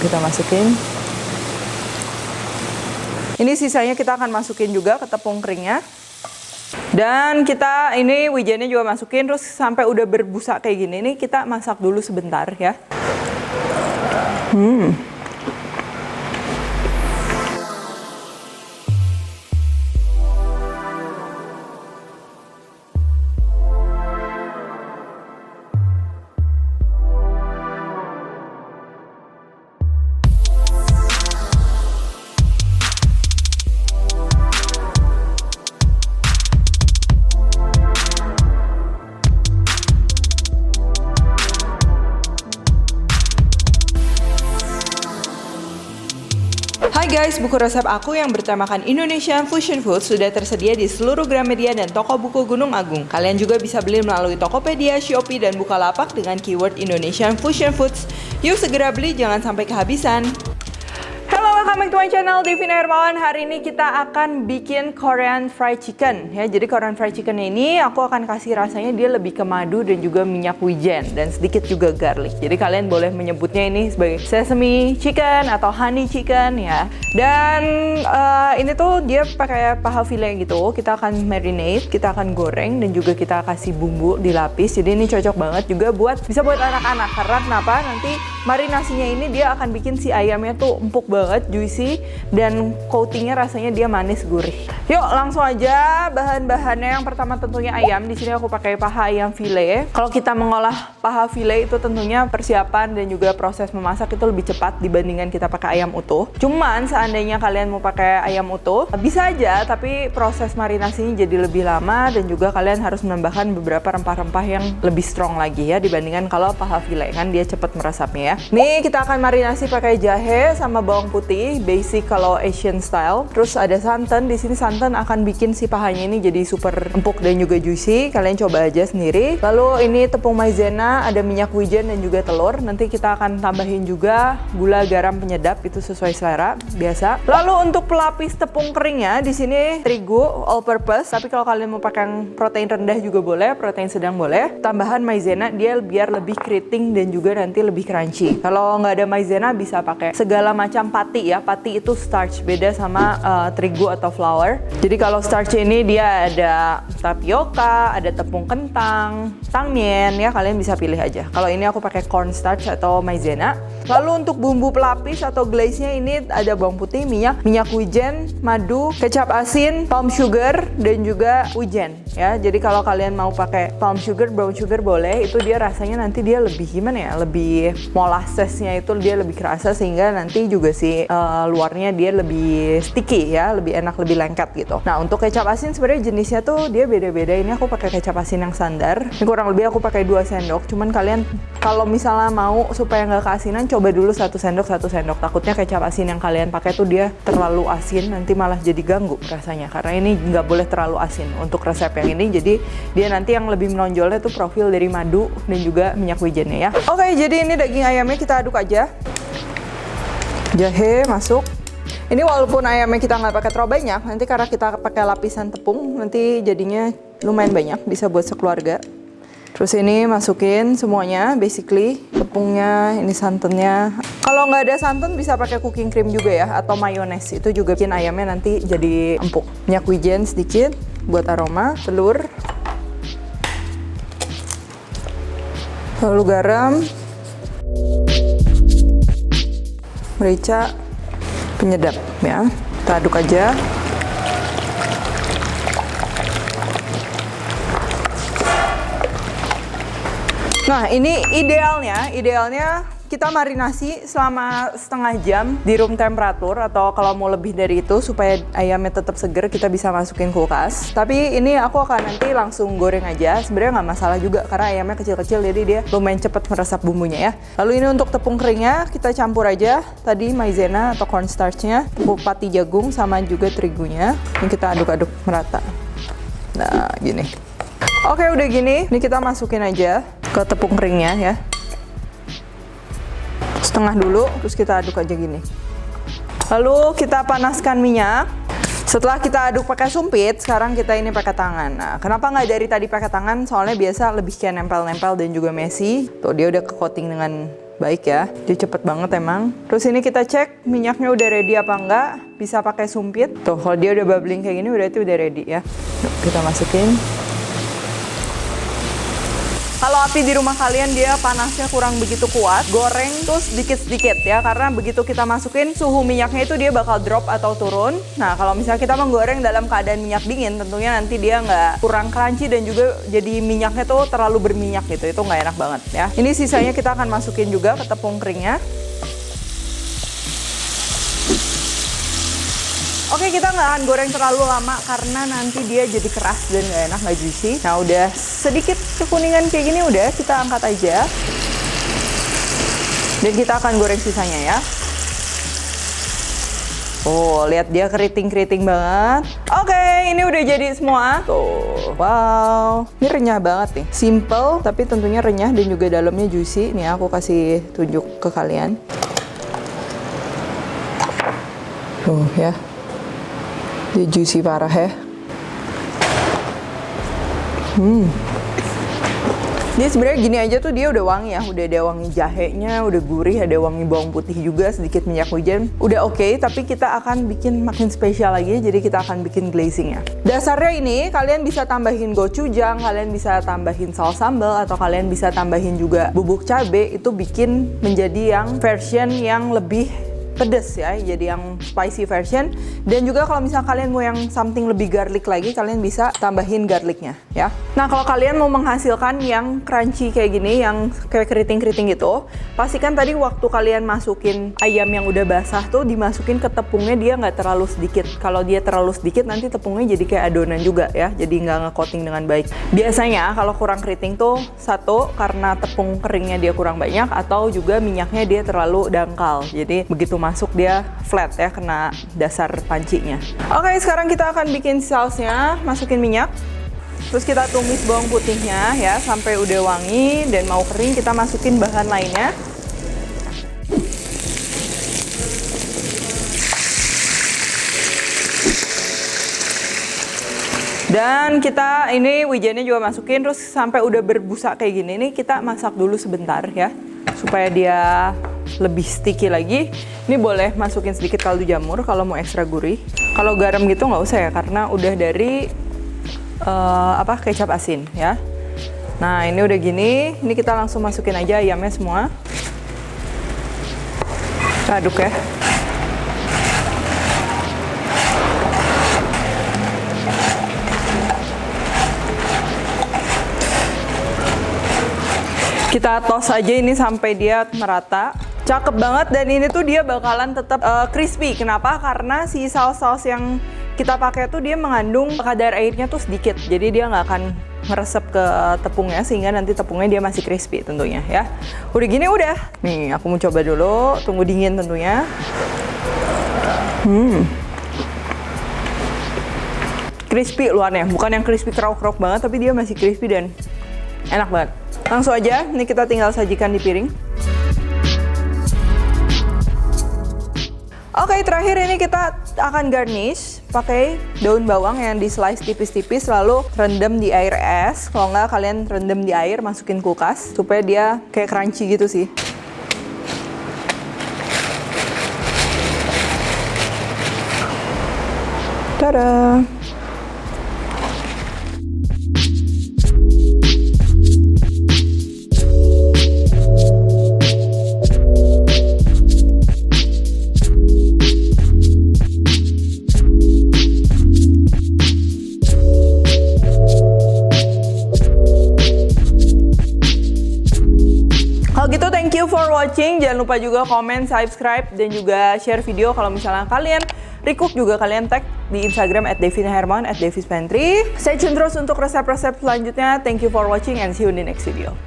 Kita masukin. Ini sisanya kita akan masukin juga ke tepung keringnya. Dan kita ini wijennya juga masukin, terus sampai udah berbusa kayak gini. Ini kita masak dulu sebentar ya. Hai guys, buku resep aku yang bertemakan Indonesian Fusion Food sudah tersedia di seluruh Gramedia dan toko buku Gunung Agung. Kalian juga bisa beli melalui Tokopedia, Shopee, dan Bukalapak dengan keyword Indonesian Fusion Foods. Yuk segera beli, jangan sampai kehabisan. Hello, welcome back to my channel, Devina Hermawan. Hari ini kita akan bikin Korean fried chicken ya. Jadi Korean fried chicken ini aku akan kasih rasanya dia lebih ke madu dan juga minyak wijen dan sedikit juga garlic. Jadi kalian boleh menyebutnya ini sebagai sesame chicken atau honey chicken ya. Dan ini tuh dia pakai paha file gitu. Kita akan marinate, kita akan goreng dan juga kita kasih bumbu dilapis. Jadi ini cocok banget juga bisa buat anak-anak. Karena kenapa? Nanti marinasinya ini dia akan bikin si ayamnya tuh empuk banget, juicy, dan coatingnya rasanya dia manis gurih. Yuk langsung aja bahan-bahannya. Yang pertama tentunya ayam. Di sini aku pakai paha ayam file. Kalau kita mengolah paha file itu tentunya persiapan dan juga proses memasak itu lebih cepat dibandingkan kita pakai ayam utuh. Cuman seandainya kalian mau pakai ayam utuh bisa aja, tapi proses marinasinya jadi lebih lama dan juga kalian harus menambahkan beberapa rempah-rempah yang lebih strong lagi ya dibandingkan kalau paha file, kan dia cepat meresapnya ya. Nih kita akan marinasi pakai jahe sama bawang putih, basic kalau Asian style. Terus ada santan. Di sini santan akan bikin si pahanya ini jadi super empuk dan juga juicy. Kalian coba aja sendiri. Lalu ini tepung maizena, ada minyak wijen dan juga telur. Nanti kita akan tambahin juga gula, garam, penyedap, itu sesuai selera biasa. Lalu untuk pelapis tepung keringnya di sini terigu all purpose. Tapi kalau kalian mau pakai yang protein rendah juga boleh, protein sedang boleh. Tambahan maizena dia biar lebih keriting dan juga nanti lebih crunchy. Kalau nggak ada maizena bisa pakai segala macam pati ya. Pati itu starch, beda sama terigu atau flour. Jadi kalau starch ini dia ada tapioka, ada tepung kentang, tangmian ya, kalian bisa pilih aja. Kalau ini aku pakai cornstarch atau maizena. Lalu untuk bumbu pelapis atau glaze-nya ini ada bawang putih, minyak wijen, madu, kecap asin, palm sugar, dan juga wijen ya. Jadi kalau kalian mau pakai palm sugar, brown sugar boleh. Itu dia rasanya nanti dia lebih gimana ya, lebih molassesnya itu dia lebih kerasa sehingga nanti juga si luarnya dia lebih sticky ya, lebih enak, lebih lengket gitu. Nah untuk kecap asin sebenarnya jenisnya tuh dia beda-beda. Ini aku pakai kecap asin yang standar. Ini kurang lebih aku pakai 2 sendok. Cuman kalian kalau misalnya mau supaya nggak keasinan, coba dulu 1 sendok. Takutnya kecap asin yang kalian pakai tuh dia terlalu asin, nanti malah jadi ganggu rasanya. Karena ini nggak boleh terlalu asin untuk resep yang ini. Jadi dia nanti yang lebih menonjolnya tuh profil dari madu dan juga minyak wijennya ya. Oke, jadi ini daging ayamnya kita aduk aja. Jahe masuk. Ini walaupun ayamnya kita nggak pakai terlalu banyak, nanti karena kita pakai lapisan tepung, nanti jadinya lumayan banyak, bisa buat sekeluarga. Terus ini masukin semuanya, basically tepungnya, ini santannya. Kalau nggak ada santan bisa pakai cooking cream juga ya, atau mayones. Itu juga bikin ayamnya nanti jadi empuk. Minyak wijen sedikit buat aroma, telur, lalu garam, merica, penyedap ya. Kita aduk aja. Nah ini idealnya kita marinasi selama setengah jam di room temperatur, atau kalau mau lebih dari itu supaya ayamnya tetap seger kita bisa masukin kulkas. Tapi ini aku akan nanti langsung goreng aja, sebenarnya nggak masalah juga karena ayamnya kecil-kecil jadi dia lumayan cepat meresap bumbunya ya. Lalu ini untuk tepung keringnya kita campur aja tadi maizena atau cornstarchnya, tepung pati jagung sama juga terigunya. Ini kita aduk-aduk merata. Nah gini. Oke udah gini, ini kita masukin aja ke tepung keringnya ya. Setengah dulu, terus kita aduk aja gini. Lalu kita panaskan minyak. Setelah kita aduk pakai sumpit, sekarang kita ini pakai tangan. Nah, kenapa nggak dari tadi pakai tangan? Soalnya biasa lebih kayak nempel-nempel dan juga messy. Tuh dia udah ke coating dengan baik ya. Dia cepet banget emang. Terus ini kita cek minyaknya udah ready apa enggak. Bisa pakai sumpit. Tuh, kalau dia udah bubbling kayak gini berarti udah ready ya. Yuk, kita masukin. Kalau api di rumah kalian dia panasnya kurang begitu kuat, goreng tuh sedikit-sedikit ya, karena begitu kita masukin suhu minyaknya itu dia bakal drop atau turun. Nah, kalau misalnya kita menggoreng dalam keadaan minyak dingin, tentunya nanti dia nggak kurang crunchy dan juga jadi minyaknya tuh terlalu berminyak gitu, itu nggak enak banget ya. Ini sisanya kita akan masukin juga ke tepung keringnya. Oke, kita nggak akan goreng terlalu lama karena nanti dia jadi keras dan nggak enak, nggak juicy. Nah, udah sedikit kekuningan kayak gini, udah kita angkat aja. Dan kita akan goreng sisanya ya. Oh, lihat dia keriting-keriting banget. Oke, ini udah jadi semua. Tuh, wow. Ini renyah banget nih. Simple, tapi tentunya renyah dan juga dalamnya juicy. Nih, aku kasih tunjuk ke kalian. Tuh, ya. Dia juicy parah ya. Dia sebenarnya gini aja tuh dia udah wangi ya. Udah ada wangi jahenya, udah gurih, ada wangi bawang putih juga, sedikit minyak wijen. Udah oke, tapi kita akan bikin makin spesial lagi. Jadi kita akan bikin glazingnya. Dasarnya ini kalian bisa tambahin gochujang, kalian bisa tambahin saus sambal, atau kalian bisa tambahin juga bubuk cabe. Itu bikin menjadi yang version yang lebih pedes ya, jadi yang spicy version. Dan juga kalau misalnya kalian mau yang something lebih garlic lagi, kalian bisa tambahin garlicnya ya. Nah, kalau kalian mau menghasilkan yang crunchy kayak gini, yang kayak keriting-keriting gitu, pastikan tadi waktu kalian masukin ayam yang udah basah tuh dimasukin ke tepungnya dia nggak terlalu sedikit. Kalau dia terlalu sedikit nanti tepungnya jadi kayak adonan juga ya, jadi nggak nge-coating dengan baik. Biasanya kalau kurang keriting tuh satu karena tepung keringnya dia kurang banyak, atau juga minyaknya dia terlalu dangkal, jadi begitu masuk dia flat ya, kena dasar pancinya. Oke, sekarang kita akan bikin sausnya. Masukin minyak, terus kita tumis bawang putihnya ya sampai udah wangi dan mau kering. Kita masukin bahan lainnya. Dan kita ini wijennya juga masukin, terus sampai udah berbusa kayak gini. Ini kita masak dulu sebentar ya, supaya dia lebih sticky lagi. Ini boleh masukin sedikit kaldu jamur kalau mau ekstra gurih. Kalau garam gitu nggak usah ya, karena udah dari kecap asin ya. Nah, ini udah gini. Ini kita langsung masukin aja ayamnya semua. Kita aduk ya. Kita toss aja ini sampai dia merata. Cakep banget, dan ini tuh dia bakalan tetap crispy. Kenapa? Karena si saus-saus yang kita pakai tuh dia mengandung kadar airnya tuh sedikit. Jadi dia nggak akan meresap ke tepungnya, sehingga nanti tepungnya dia masih crispy tentunya ya. Udah gini udah. Nih, aku mau coba dulu. Tunggu dingin tentunya. Crispy luarnya, bukan yang crispy krauk-krauk banget, tapi dia masih crispy dan enak banget. Langsung aja, ini kita tinggal sajikan di piring. Oke, terakhir ini kita akan garnish pakai daun bawang yang di slice tipis-tipis, lalu rendam di air es. Kalau nggak, kalian rendam di air, masukin kulkas supaya dia kayak crunchy gitu sih. Tada! Gitu, thank you for watching. Jangan lupa juga komen, subscribe, dan juga share video kalau misalnya kalian recook, juga kalian tag di Instagram @devinahermawan, @devispantry. Stay tune terus untuk resep-resep selanjutnya. Thank you for watching and see you in the next video.